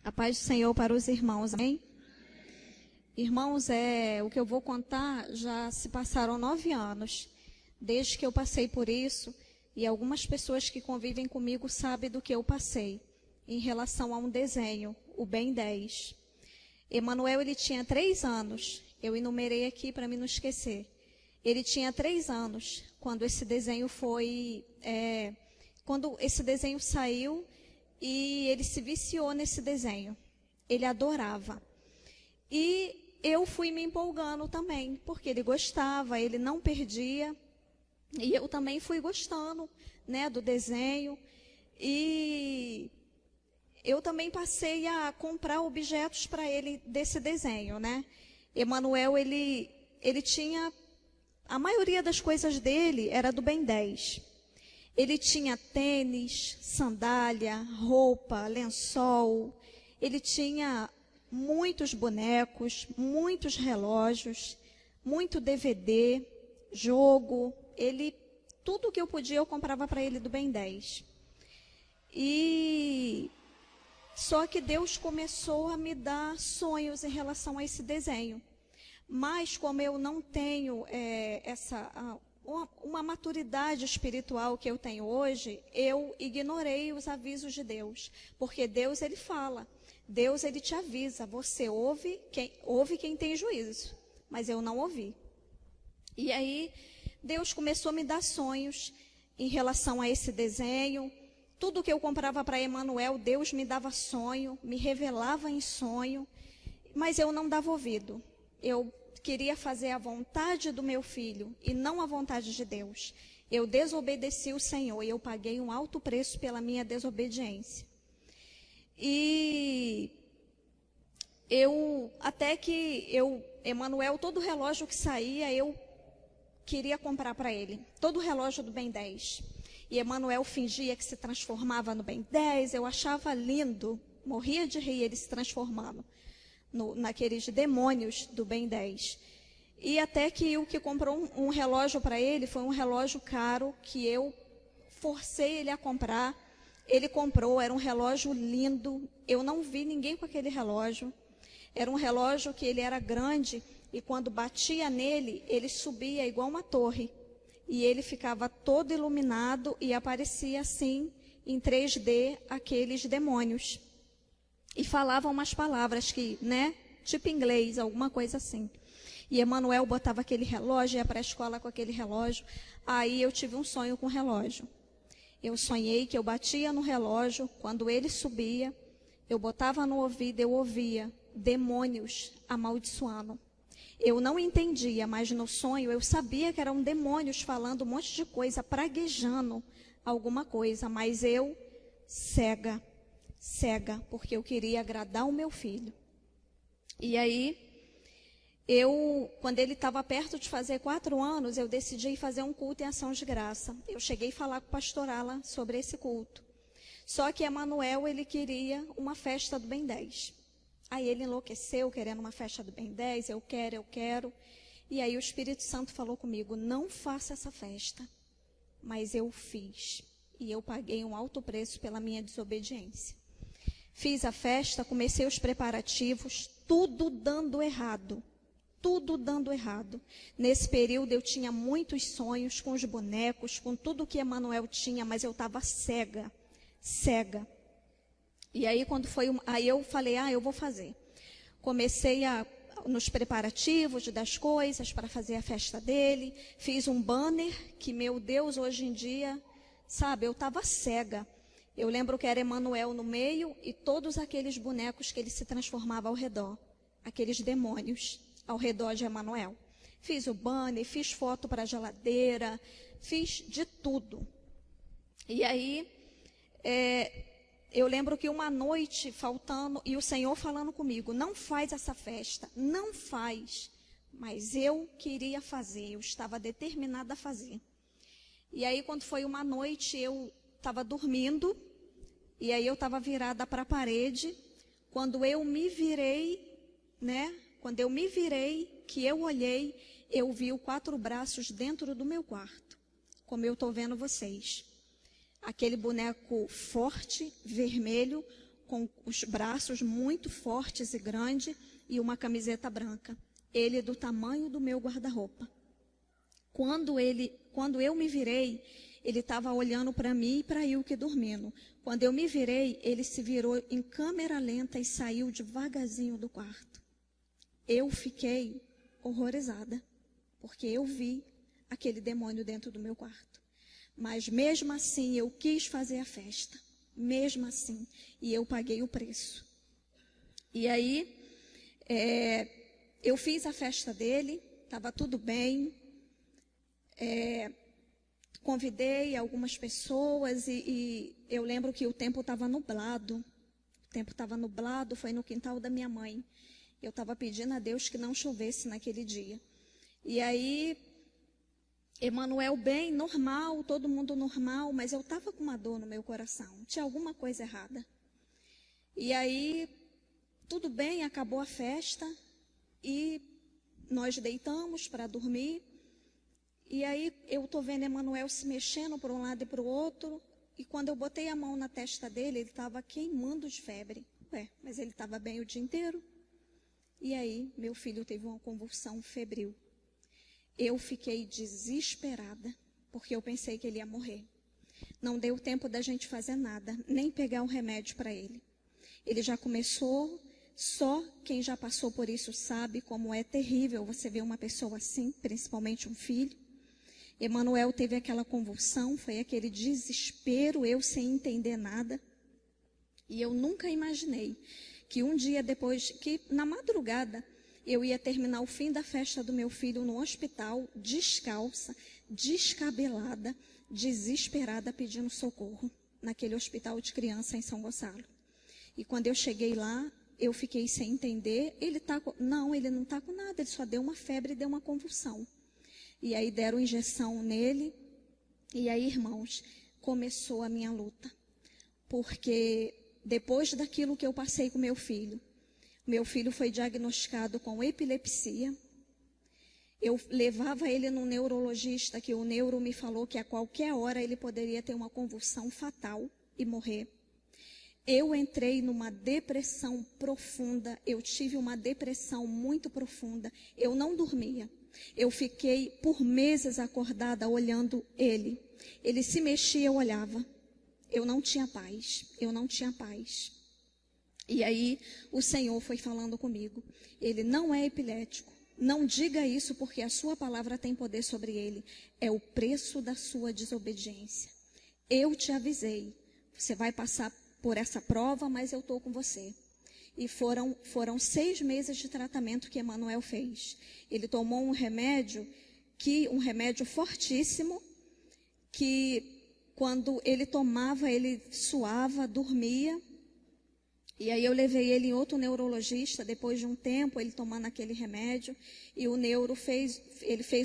A paz do Senhor para os irmãos, amém? Irmãos, o que eu vou contar, já se passaram 9 anos, desde que eu passei por isso, e algumas pessoas que convivem comigo sabem do que eu passei, em relação a um desenho, o Ben 10. Emanuel, ele tinha 3 anos, eu enumerei aqui para me não esquecer. Ele tinha 3 anos, quando esse desenho quando esse desenho saiu, e ele se viciou nesse desenho. Ele adorava. E eu fui me empolgando também, porque ele gostava, ele não perdia. E eu também fui gostando, né, do desenho. E eu também passei a comprar objetos para ele desse desenho, né? Emanuel, ele tinha... A maioria das coisas dele era do Ben 10. Ele tinha tênis, sandália, roupa, lençol. Ele tinha muitos bonecos, muitos relógios, muito DVD, jogo. Tudo que eu podia, eu comprava para ele do Ben 10. Só que Deus começou a me dar sonhos em relação a esse desenho. Mas como eu não tenho uma maturidade espiritual que eu tenho hoje, eu ignorei os avisos de Deus. Porque Deus, ele fala. Deus, ele te avisa. Você ouve quem tem juízo. Mas eu não ouvi. E aí, Deus começou a me dar sonhos em relação a esse desenho. Tudo que eu comprava para Emanuel, Deus me dava sonho, me revelava em sonho. Mas eu não dava ouvido. Eu queria fazer a vontade do meu filho e não a vontade de Deus. Eu desobedeci o Senhor e eu paguei um alto preço pela minha desobediência. E Emanuel, todo relógio que saía, eu queria comprar para ele. Todo relógio do Ben 10. E Emanuel fingia que se transformava no Ben 10, eu achava lindo, morria de rir ele se transformando naqueles demônios do Ben 10. E até que o que comprou um relógio para ele foi um relógio caro que eu forcei ele a comprar. Ele comprou, era um relógio lindo. Eu não vi ninguém com aquele relógio. Era um relógio que ele era grande e quando batia nele, ele subia igual uma torre. E ele ficava todo iluminado e aparecia assim, em 3D, aqueles demônios. E falavam umas palavras que, né, tipo inglês, alguma coisa assim. E Emanuel botava aquele relógio, ia para a escola com aquele relógio. Aí eu tive um sonho com o relógio. Eu sonhei que eu batia no relógio, quando ele subia, eu botava no ouvido, eu ouvia demônios amaldiçoando. Eu não entendia, mas no sonho eu sabia que eram demônios falando um monte de coisa, praguejando alguma coisa, mas eu, cega, porque eu queria agradar o meu filho. E aí, quando ele estava perto de fazer 4 anos, eu decidi fazer um culto em ação de graça. Eu cheguei a falar com o pastor Alan sobre esse culto. Só que Emanuel, ele queria uma festa do Ben 10. Aí ele enlouqueceu, querendo uma festa do Ben 10, eu quero. E aí o Espírito Santo falou comigo, não faça essa festa. Mas eu fiz. E eu paguei um alto preço pela minha desobediência. Fiz a festa, comecei os preparativos, tudo dando errado. Nesse período eu tinha muitos sonhos com os bonecos, com tudo que Emanuel tinha, mas eu estava cega. E aí aí eu falei, eu vou fazer. Comecei nos preparativos das coisas para fazer a festa dele. Fiz um banner que, meu Deus, hoje em dia, sabe, eu estava cega. Eu lembro que era Emanuel no meio e todos aqueles bonecos que ele se transformava ao redor. Aqueles demônios ao redor de Emanuel. Fiz o banner, fiz foto para a geladeira, fiz de tudo. E aí, eu lembro que uma noite faltando, e o Senhor falando comigo, não faz essa festa, não faz. Mas eu queria fazer, eu estava determinada a fazer. E aí, quando foi uma noite, eu estava dormindo, e aí eu estava virada para a parede. Quando eu me virei, né? Quando eu me virei, que eu olhei, eu vi 4 braços dentro do meu quarto, como eu estou vendo vocês. Aquele boneco forte, vermelho, com os braços muito fortes e grandes e uma camiseta branca. Ele do tamanho do meu guarda-roupa. Quando eu me virei, ele estava olhando para mim e para Ilke dormindo. Quando eu me virei, ele se virou em câmera lenta e saiu devagarzinho do quarto. Eu fiquei horrorizada, porque eu vi aquele demônio dentro do meu quarto. Mas mesmo assim, eu quis fazer a festa. Mesmo assim. E eu paguei o preço. E aí, eu fiz a festa dele, estava tudo bem. Convidei algumas pessoas e eu lembro que o tempo estava nublado. O tempo estava nublado, foi no quintal da minha mãe. Eu estava pedindo a Deus que não chovesse naquele dia. E aí, Emanuel bem, normal, todo mundo normal, mas eu estava com uma dor no meu coração. Tinha alguma coisa errada. E aí, tudo bem, acabou a festa e nós deitamos para dormir. E aí, eu estou vendo Emanuel se mexendo para um lado e para o outro. E quando eu botei a mão na testa dele, ele estava queimando de febre. Mas ele estava bem o dia inteiro. E aí, meu filho teve uma convulsão febril. Eu fiquei desesperada, porque eu pensei que ele ia morrer. Não deu tempo da gente fazer nada, nem pegar um remédio para ele. Ele já começou, só quem já passou por isso sabe como é terrível você ver uma pessoa assim, principalmente um filho. Emanuel teve aquela convulsão, foi aquele desespero, eu sem entender nada. E eu nunca imaginei que um dia depois, que na madrugada, eu ia terminar o fim da festa do meu filho no hospital, descalça, descabelada, desesperada, pedindo socorro, naquele hospital de criança em São Gonçalo. E quando eu cheguei lá, eu fiquei sem entender. Não, ele não está com nada, ele só deu uma febre e deu uma convulsão. E aí deram injeção nele. E aí, irmãos, começou a minha luta. Porque depois daquilo que eu passei com meu filho foi diagnosticado com epilepsia. Eu levava ele no neurologista, que o neuro me falou que a qualquer hora ele poderia ter uma convulsão fatal e morrer. Eu entrei numa depressão profunda, eu tive uma depressão muito profunda. Eu não dormia. Eu fiquei por meses acordada olhando ele. Ele se mexia, eu olhava. Eu não tinha paz, eu não tinha paz. E aí o Senhor foi falando comigo. Ele não é epilético. Não diga isso porque a sua palavra tem poder sobre ele. É o preço da sua desobediência. Eu te avisei. Você vai passar por essa prova, mas eu estou com você. E foram 6 meses de tratamento que Emanuel fez. Ele tomou um remédio fortíssimo, que quando ele tomava, ele suava, dormia. E aí eu levei ele em outro neurologista, depois de um tempo, ele tomando aquele remédio, e o neuro fez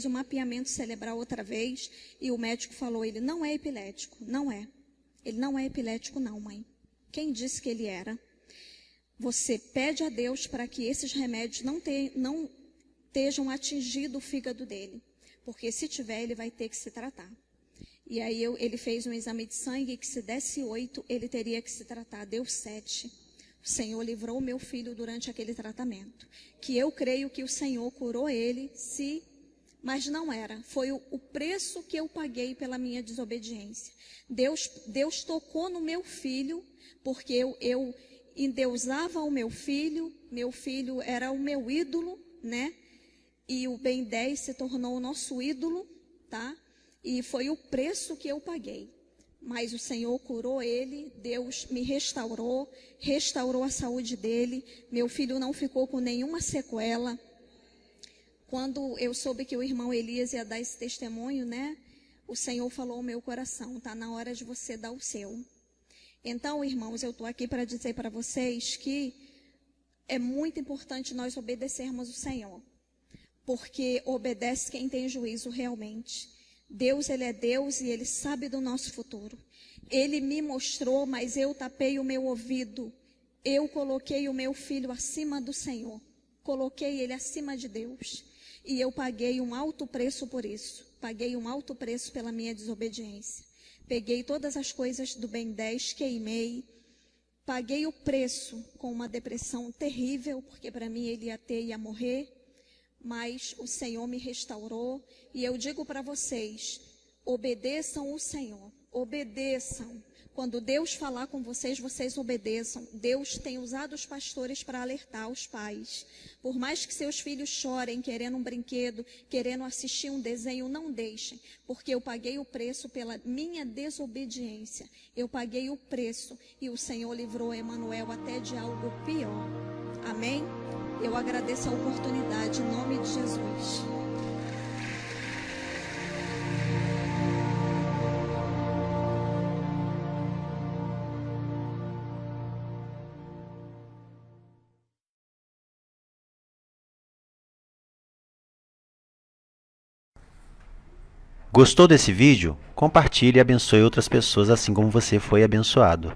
um mapeamento cerebral outra vez, e o médico falou, ele não é epilético, não é. Ele não é epilético não, mãe. Quem disse que ele era? Você pede a Deus para que esses remédios não estejam atingindo o fígado dele, porque se tiver, ele vai ter que se tratar. E aí ele fez um exame de sangue, que se desse 8, ele teria que se tratar, deu 7. O Senhor livrou meu filho durante aquele tratamento. Que eu creio que o Senhor curou ele, mas não era. Foi o preço que eu paguei pela minha desobediência. Deus tocou no meu filho, porque eu endeusava o meu filho era o meu ídolo, né? E o Ben 10 se tornou o nosso ídolo, tá? E foi o preço que eu paguei. Mas o Senhor curou ele, Deus me restaurou a saúde dele. Meu filho não ficou com nenhuma sequela. Quando eu soube que o irmão Elias ia dar esse testemunho, né? O Senhor falou ao meu coração, tá na hora de você dar o seu. Então, irmãos, eu estou aqui para dizer para vocês que é muito importante nós obedecermos o Senhor. Porque obedece quem tem juízo realmente. Deus, Ele é Deus e Ele sabe do nosso futuro. Ele me mostrou, mas eu tapei o meu ouvido. Eu coloquei o meu filho acima do Senhor. Coloquei ele acima de Deus. E eu paguei um alto preço por isso. Paguei um alto preço pela minha desobediência. Peguei todas as coisas do Ben 10, queimei. paguei o preço com uma depressão terrível, porque para mim ele ia morrer, mas o Senhor me restaurou. E eu digo para vocês, obedeçam o Senhor, obedeçam. Quando Deus falar com vocês, vocês obedeçam. Deus tem usado os pastores para alertar os pais. Por mais que seus filhos chorem, querendo um brinquedo, querendo assistir um desenho, não deixem. Porque eu paguei o preço pela minha desobediência. Eu paguei o preço e o Senhor livrou Emanuel até de algo pior. Amém? Eu agradeço a oportunidade em nome de Jesus. Gostou desse vídeo? Compartilhe e abençoe outras pessoas assim como você foi abençoado.